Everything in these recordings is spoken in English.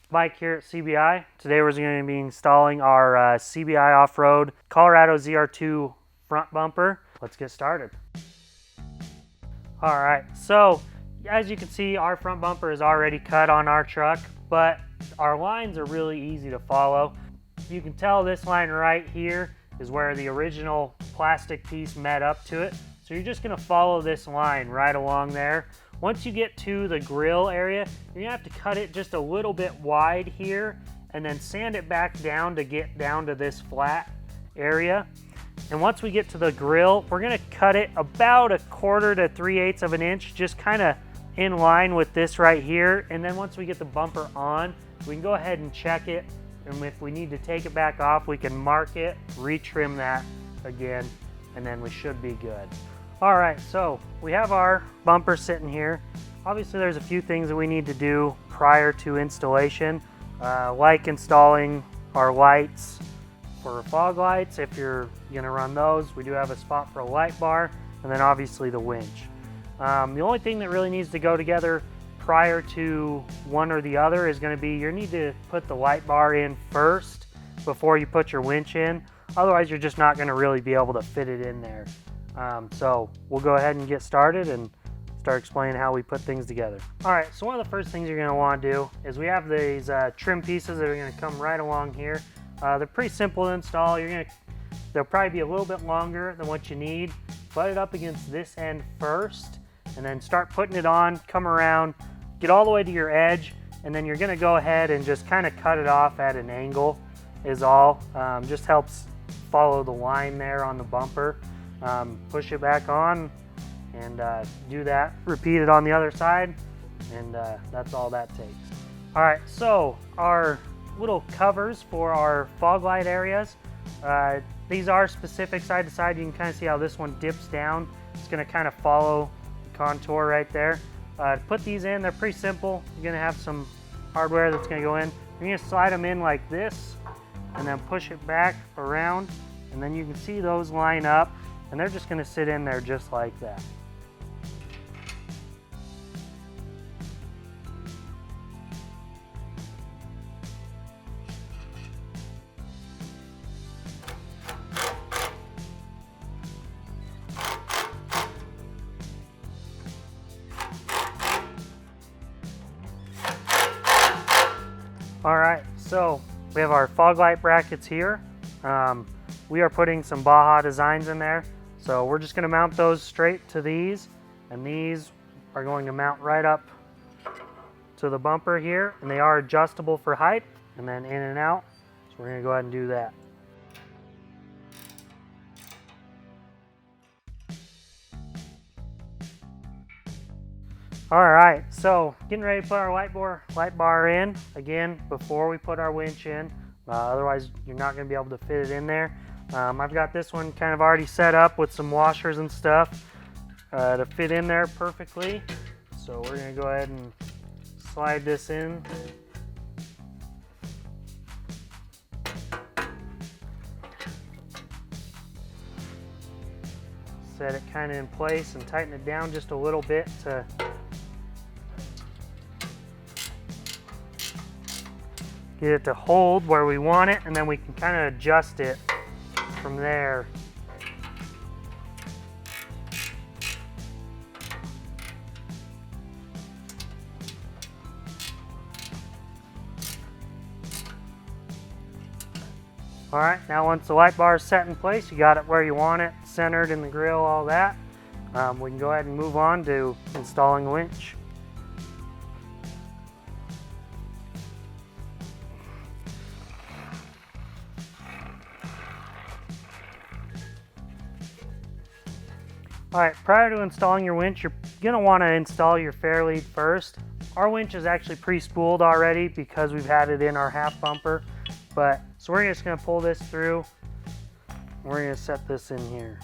Bike here at CBI. Today we're going to be installing our CBI Offroad Colorado ZR2 front bumper. Let's get started. Alright, so as you can see, our front bumper is already cut on our truck, but our lines are really easy to follow. You can tell this line right here is where the original plastic piece met up to it. So you're just going to follow this line right along there. Once you get to the grill area, you're gonna have to cut it just a little bit wide here and then sand it back down to get down to this flat area. And once we get to the grill, we're gonna cut it about 1/4 to 3/8 of an inch, just kind of in line with this right here. And then once we get the bumper on, we can go ahead and check it. And if we need to take it back off, we can mark it, retrim that again, and then we should be good. All right, so we have our bumper sitting here. Obviously there's a few things that we need to do prior to installation, like installing our lights for fog lights. If you're gonna run those, we do have a spot for a light bar, and then obviously the winch. The only thing that really needs to go together prior to one or the other is gonna be you need to put the light bar in first before you put your winch in. Otherwise you're just not gonna really be able to fit it in there. So we'll go ahead and get started and start explaining how we put things together. All right, so one of the first things you're going to want to do is we have these trim pieces that are going to come right along here. They're pretty simple to install. They'll probably be a little bit longer than what you need. Butt it up against this end first and then start putting it on, come around, get all the way to your edge, and then you're going to go ahead and just kind of cut it off at an angle is all. Just helps follow the line there on the bumper. Push it back on and do that. Repeat it on the other side, and that's all that takes. All right, so our little covers for our fog light areas, these are specific side to side. You can kind of see how this one dips down. It's going to kind of follow the contour right there. To put these in, they're pretty simple. You're going to have some hardware that's going to go in. You're going to slide them in like this and then push it back around, and then you can see those line up. And they're just going to sit in there just like that. All right, so we have our fog light brackets here. We are putting some Baja designs in there. So we're just going to mount those straight to these, and these are going to mount right up to the bumper here, and they are adjustable for height and then in and out. So we're going to go ahead and do that. All right, so getting ready to put our light bar in again before we put our winch in. Otherwise you're not going to be able to fit it in there. I've got this one kind of already set up with some washers and stuff to fit in there perfectly. So we're going to go ahead and slide this in. Set it kind of in place and tighten it down just a little bit to get it to hold where we want it, and then we can kind of adjust it from there. All right, now once the light bar is set in place, you got it where you want it, centered in the grill, all that. We can go ahead and move on to installing the winch. All right, prior to installing your winch, you're gonna wanna install your fair lead first. Our winch is actually pre-spooled already because we've had it in our half bumper. So we're just gonna pull this through. We're gonna set this in here.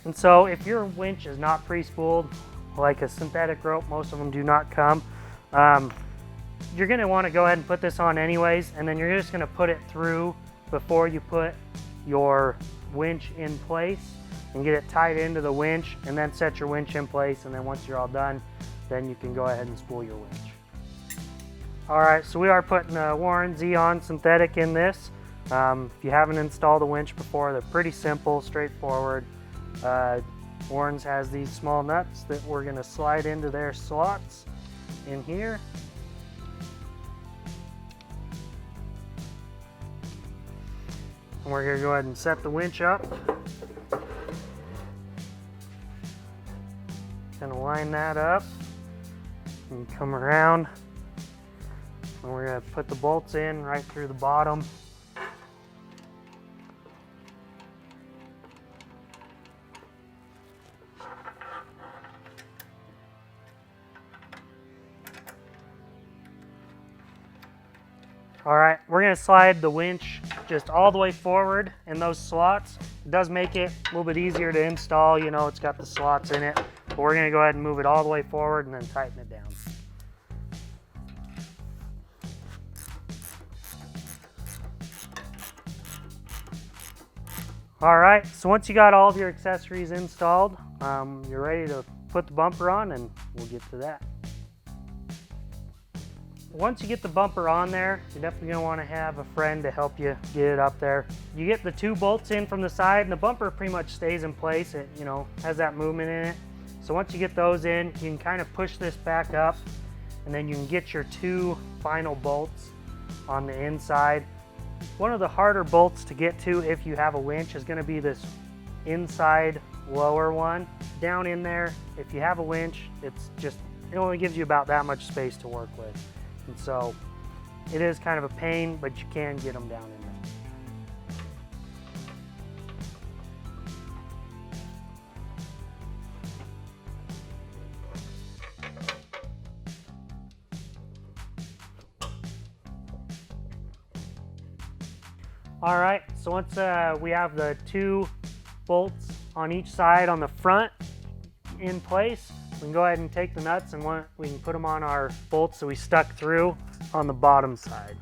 And so if your winch is not pre-spooled, like a synthetic rope. Most of them do not come. You're going to want to go ahead and put this on anyways, and then you're just going to put it through before you put your winch in place and get it tied into the winch, and then set your winch in place. And then once you're all done, then you can go ahead and spool your winch. All right, so we are putting a Warren Xeon synthetic in this. If you haven't installed a winch before, they're pretty simple, straightforward. Warren's has these small nuts that we're going to slide into their slots in here. And we're going to go ahead and set the winch up. Going to line that up and come around. And we're going to put the bolts in right through the bottom. All right, we're going to slide the winch just all the way forward in those slots. It does make it a little bit easier to install. You know, it's got the slots in it. But we're going to go ahead and move it all the way forward and then tighten it down. All right, so once you got all of your accessories installed, you're ready to put the bumper on, and we'll get to that. Once you get the bumper on there, you're definitely going to want to have a friend to help you get it up there. You get the 2 bolts in from the side, and the bumper pretty much stays in place. It, you know, has that movement in it. So once you get those in, you can kind of push this back up, and then you can get your 2 final bolts on the inside. One of the harder bolts to get to if you have a winch is going to be this inside lower one. Down in there, if you have a winch, it only gives you about that much space to work with. And so it is kind of a pain, but you can get them down in there. All right, so once we have the 2 bolts on each side on the front in place, we can go ahead and take the nuts and we can put them on our bolts that we stuck through on the bottom side.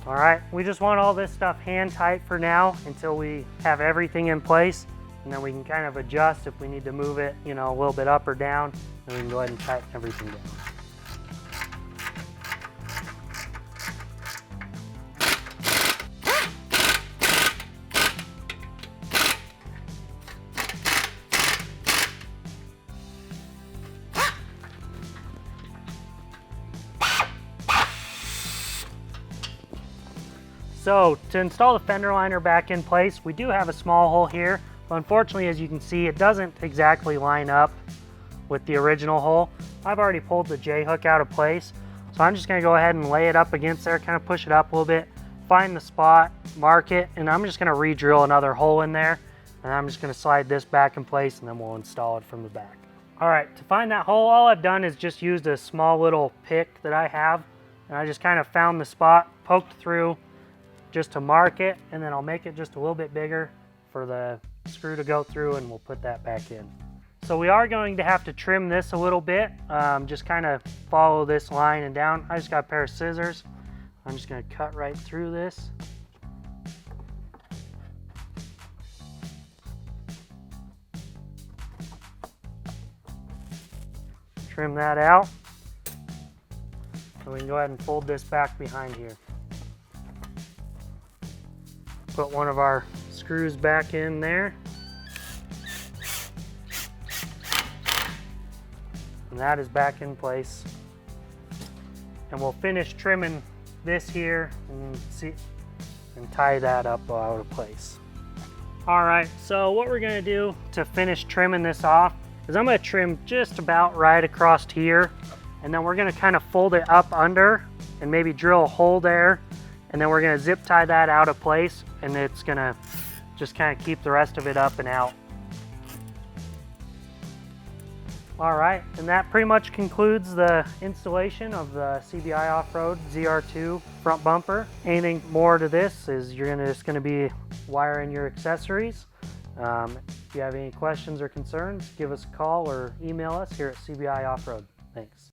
All right, we just want all this stuff hand tight for now until we have everything in place, and then we can kind of adjust if we need to move it, you know, a little bit up or down, and we can go ahead and tighten everything down. So to install the fender liner back in place, we do have a small hole here, but unfortunately, as you can see, it doesn't exactly line up with the original hole. I've already pulled the J-hook out of place, so I'm just gonna go ahead and lay it up against there, kind of push it up a little bit, find the spot, mark it, and I'm just gonna re-drill another hole in there, and I'm just gonna slide this back in place, and then we'll install it from the back. All right, to find that hole, all I've done is just used a small little pick that I have, and I just kind of found the spot, poked through, just to mark it, and then I'll make it just a little bit bigger for the screw to go through, and we'll put that back in. So we are going to have to trim this a little bit, just kind of follow this line and down. I just got a pair of scissors. I'm just going to cut right through this. Trim that out. So we can go ahead and fold this back behind here. Put one of our screws back in there. And that is back in place. And we'll finish trimming this here and tie that up out of place. All right, so what we're gonna do to finish trimming this off is I'm gonna trim just about right across here, and then we're gonna kind of fold it up under and maybe drill a hole there, and then we're gonna zip tie that out of place, and it's gonna just kind of keep the rest of it up and out. All right, and that pretty much concludes the installation of the CBI Offroad ZR2 front bumper. Anything more to this is you're just gonna be wiring your accessories. If you have any questions or concerns, give us a call or email us here at CBI Offroad. Thanks.